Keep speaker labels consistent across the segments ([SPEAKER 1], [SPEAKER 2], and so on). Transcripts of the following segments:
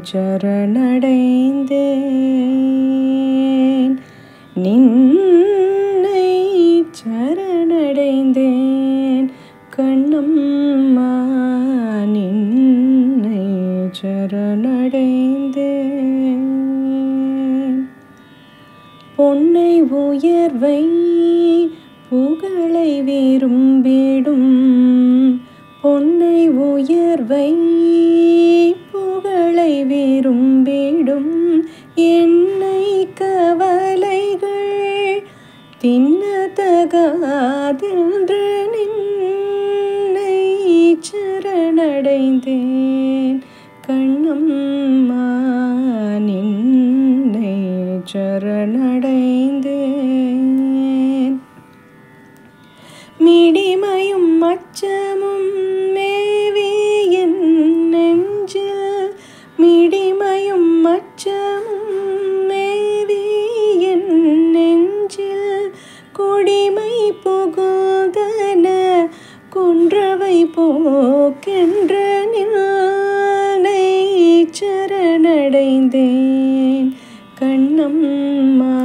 [SPEAKER 1] சரணடைந்தேன் நின்னை சரணடைந்தேன் கண்ணம்மா நின்னை சரணடைந்தேன். பொன்னை உயர்வை புகழை விரும்பிடும் பொன்னை உயர்வை புகழை விரும்பிடும் என்னை கவலைகள் தின்னதகாதென்று நின்னை சரணடைந்தேன் கண்ணம்மா நின்னை சரணடைந்தேன். மிடிமையும் அச்சமும் மேவி என் நெஞ்சில் மிடிமையும் அச்சமும் மேவி என் நெஞ்சில் கொடிமை புகுதன குன்றவை போக்கென்ற நின்னை சரணடைந்தேன் கண்ணம்மா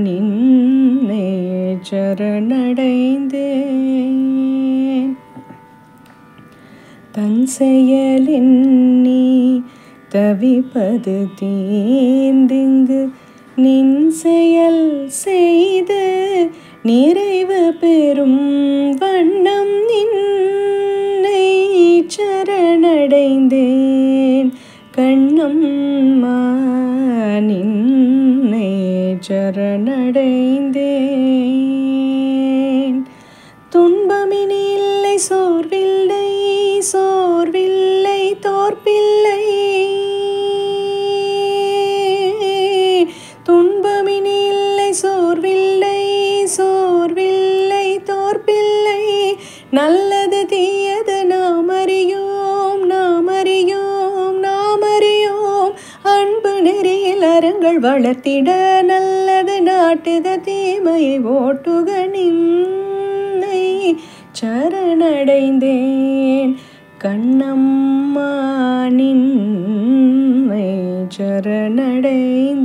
[SPEAKER 1] நின்னை சரணடைந்தேன். தன் செயலெண்ணி தவிப்பது தீர்ந்திங்கு நின் செயல் செய்து நிறைவு பெறும் வண்ணம் நின்னை சரணடைந்தேன் கண்ணம்மா நின்னை சரணடைந்தேன். துன்பமினி இல்லை சோர்வில்லை சோர்வில்லை தோற்பில்லை துன்பமினி இல்லை சோர்வில்லை சோர்வில்லை தோற்பில்லை நல்லது தீயது நாம் அறியோம் நாம் அறியோம் நாம் அறியோம் அன்பு நெறியில் அறங்கள் வளர்த்திட நல்லது நாட்டுக தீமையை ஓட்டுக நின்னை சரணடைந்தேன் கண்ணம்மா நின்னை சரணடைந்தேன்.